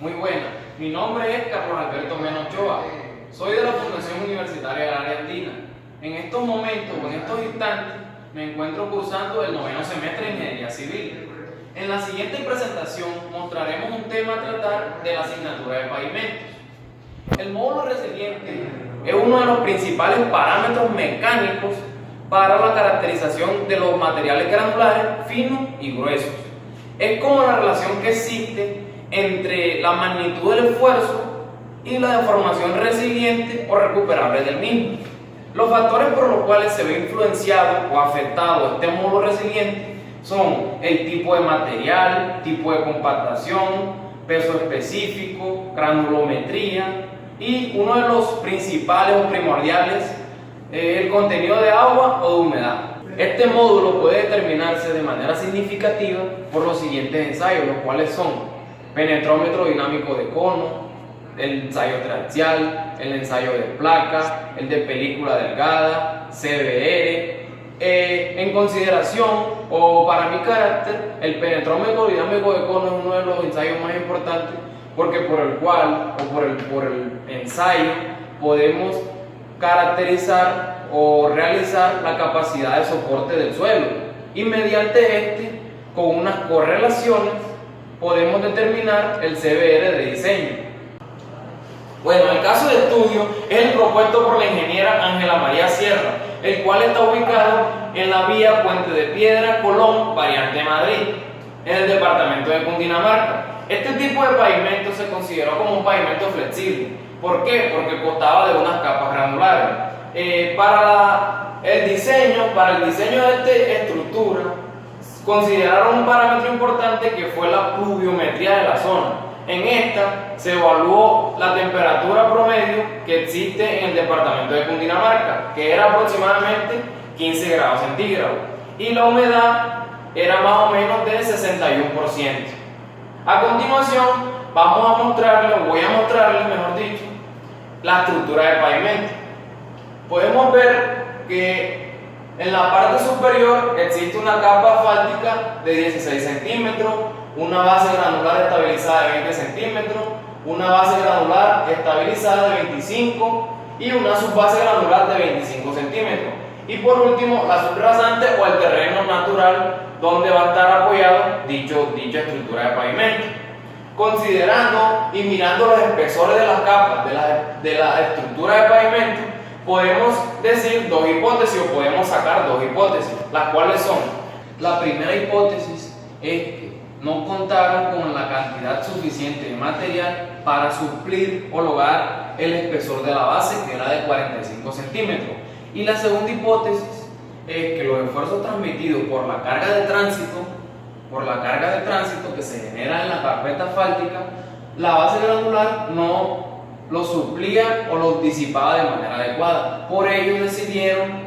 Muy buena, mi nombre es Carlos Alberto Mena Ochoa, soy de la Fundación Universitaria del Área Andina. En estos momentos o en estos instantes me encuentro cursando el noveno semestre de Ingeniería Civil. En la siguiente presentación mostraremos un tema a tratar de la asignatura de pavimentos. El módulo resiliente es uno de los principales parámetros mecánicos para la caracterización de los materiales granulares finos y gruesos. Es como la relación que existe entre la magnitud del esfuerzo y la deformación resiliente o recuperable del mismo. Los factores por los cuales se ve influenciado o afectado este módulo resiliente son el tipo de material, tipo de compactación, peso específico, granulometría y uno de los principales o primordiales, el contenido de agua o de humedad. Este módulo puede determinarse de manera significativa por los siguientes ensayos, los cuales son penetrómetro dinámico de cono, el ensayo triaxial, el ensayo de placa, el de película delgada, CBR. En consideración, o para mi carácter, el penetrómetro dinámico de cono es uno de los ensayos más importantes porque por el cual, o por el ensayo, podemos caracterizar o realizar la capacidad de soporte del suelo y mediante este, con unas correlaciones, podemos determinar el CBR de diseño. Bueno, el caso de estudio es el propuesto por la ingeniera Ángela María Sierra, el cual está ubicado en la vía Puente de Piedra, Colón, variante Madrid, en el departamento de Cundinamarca. Este tipo de pavimento se consideró como un pavimento flexible. ¿Por qué? Porque constaba de unas capas granulares. Para el diseño de esta estructura, consideraron un parámetro importante que fue la pluviometría de la zona. En esta se evaluó la temperatura promedio que existe en el departamento de Cundinamarca, que era aproximadamente 15 grados centígrados, y la humedad era más o menos del 61%. A continuación voy a mostrarles, mejor dicho, la estructura de pavimento. Podemos ver que en la parte superior existe una capa asfáltica de 16 centímetros, una base granular estabilizada de 20 centímetros, una base granular estabilizada de 25 y una subbase granular de 25 centímetros. Y por último, la subrasante o el terreno natural donde va a estar apoyado dicha estructura de pavimento. Considerando y mirando los espesores de las capas de la estructura de pavimento, podemos decir dos hipótesis o podemos sacar dos hipótesis, las cuales son: la primera hipótesis es que no contaron con la cantidad suficiente de material para suplir o lograr el espesor de la base, que era de 45 centímetros. Y la segunda hipótesis es que los esfuerzos transmitidos por la carga de tránsito que se genera en la carpeta asfáltica, la base granular no lo suplía o lo disipaba de manera adecuada. Por ello decidieron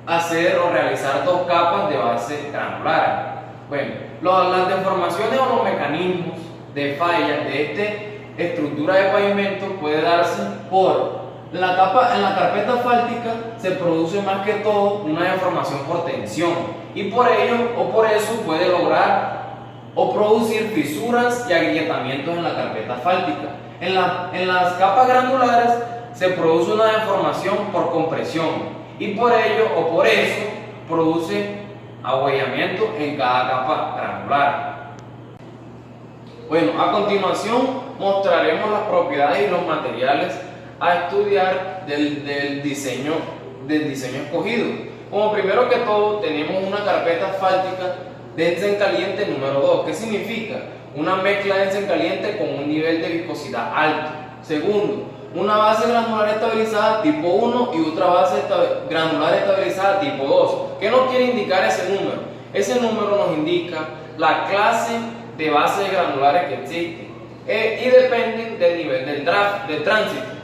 hacer o realizar dos capas de base granular. Bueno, las deformaciones o los mecanismos de falla de esta estructura de pavimento puede darse por en la carpeta asfáltica se produce más que todo una deformación por tensión y por eso puede lograr o producir fisuras y agrietamientos en la carpeta asfáltica. En las capas granulares se produce una deformación por compresión y por eso produce abollamiento en cada capa granular. Bueno, a continuación mostraremos las propiedades y los materiales a estudiar del diseño escogido. Como primero que todo tenemos una carpeta asfáltica densa en caliente número 2. ¿Qué significa? Una mezcla densa en caliente con un nivel de viscosidad alto. Segundo, una base granular estabilizada tipo 1 y otra base granular estabilizada tipo 2. ¿Qué nos quiere indicar ese número? Ese número nos indica la clase de bases granulares que existen y dependen del nivel de tránsito.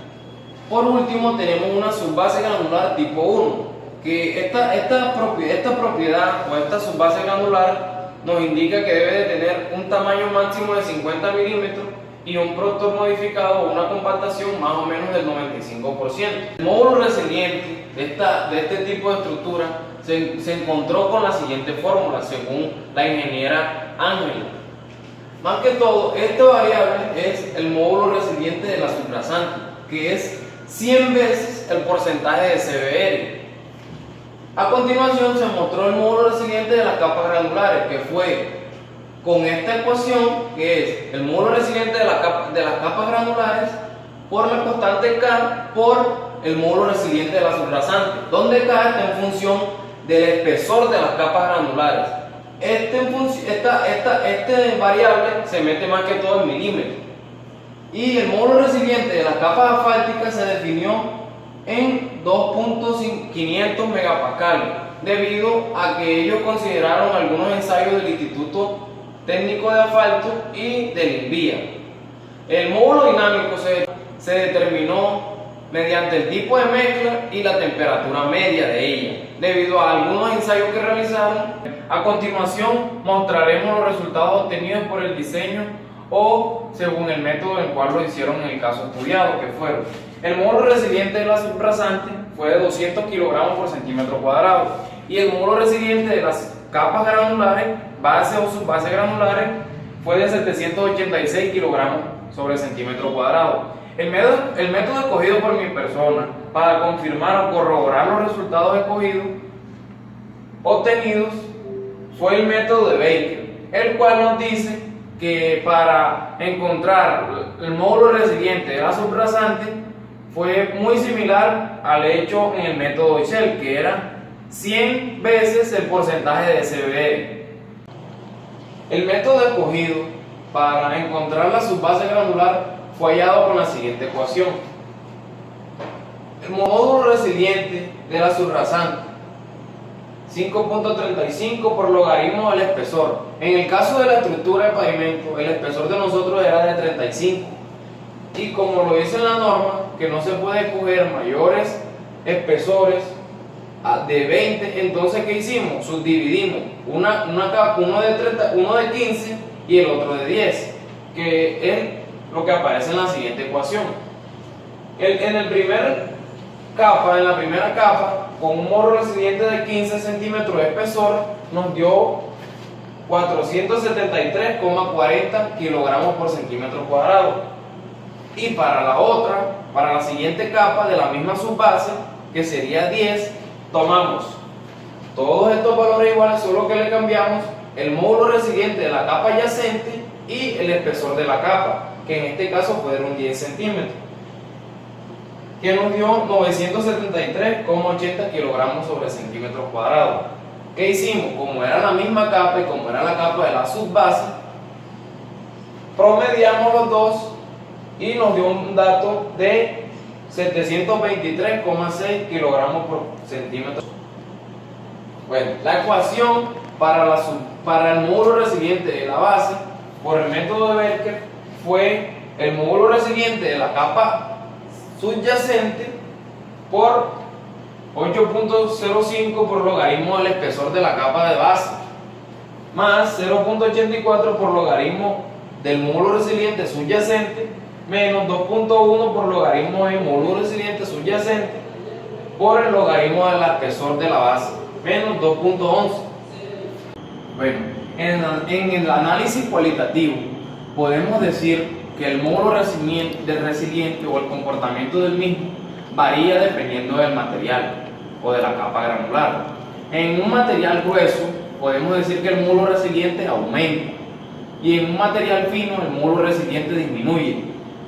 Por último tenemos una subbase granular tipo 1, que esta propiedad o esta subbase granular nos indica que debe de tener un tamaño máximo de 50 milímetros y un productor modificado o una compactación más o menos del 95%. El módulo resiliente de este tipo de estructura se encontró con la siguiente fórmula según la ingeniera Ángela. Más que todo, esta variable es el módulo resiliente de la subrasante, que es 100 veces el porcentaje de CBR. A continuación se mostró el módulo resiliente de las capas granulares, que fue con esta ecuación, que es el módulo resiliente de las capas granulares por la constante K por el módulo resiliente de la subrasante, donde K está en función del espesor de las capas granulares. Este variable se mete más que todo en milímetros. Y el módulo resiliente de las capas asfálticas se definió en 2.500 megapascales, debido a que ellos consideraron algunos ensayos del Instituto Técnico de Asfalto y del INVIA. El módulo dinámico se determinó mediante el tipo de mezcla y la temperatura media de ella, debido a algunos ensayos que realizaron. A continuación mostraremos los resultados obtenidos por el diseño o según el método en el cual lo hicieron en el caso estudiado, que fueron: el módulo resiliente de la subrasante fue de 200 kilogramos por centímetro cuadrado, y el módulo resiliente de las capas granulares, base o subbase granulares, fue de 786 kilogramos sobre centímetro cuadrado. El método escogido por mi persona para confirmar o corroborar los resultados obtenidos fue el método de Baker, el cual nos dice que para encontrar el módulo resiliente de la subrasante fue muy similar al hecho en el método Shell, que era 100 veces el porcentaje de CBR. El método escogido para encontrar la subbase granular fue hallado con la siguiente ecuación: el módulo resiliente de la subrasante, 5.35 por logaritmo del espesor. En el caso de la estructura de pavimento, el espesor de nosotros era de 35, y como lo dice en la norma, que no se puede coger mayores espesores de 20, entonces ¿qué hicimos? Subdividimos uno de 15 y el otro de 10, que es lo que aparece en la siguiente ecuación. En la primera capa, con un módulo resiliente de 15 centímetros de espesor, nos dio 473,40 kilogramos por centímetro cuadrado. Y para la siguiente capa de la misma subbase, que sería 10, tomamos todos estos valores iguales, solo que le cambiamos el módulo resiliente de la capa adyacente y el espesor de la capa, que en este caso fueron 10 centímetros, que nos dio 973,80 kilogramos sobre centímetros cuadrados. ¿Qué hicimos? Como era la misma capa y como era la capa de la subbase, promediamos los dos y nos dio un dato de 723,6 kilogramos por centímetro. Bueno, la ecuación para el módulo resiliente de la base por el método de Baker fue el módulo resiliente de la capa subyacente por 8.05 por logaritmo del espesor de la capa de base, más 0.84 por logaritmo del módulo resiliente subyacente, menos 2.1 por logaritmo del módulo resiliente subyacente por el logaritmo del espesor de la base, menos 2.11. Bueno, en el análisis cualitativo podemos decir que el módulo resiliente o el comportamiento del mismo varía dependiendo del material o de la capa granular. En un material grueso podemos decir que el módulo resiliente aumenta, y en un material fino el módulo resiliente disminuye,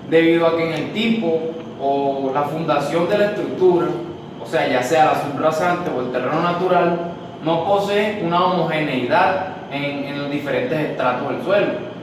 debido a que en el tipo o la fundación de la estructura, o sea, ya sea la subrasante o el terreno natural, no posee una homogeneidad en los diferentes estratos del suelo.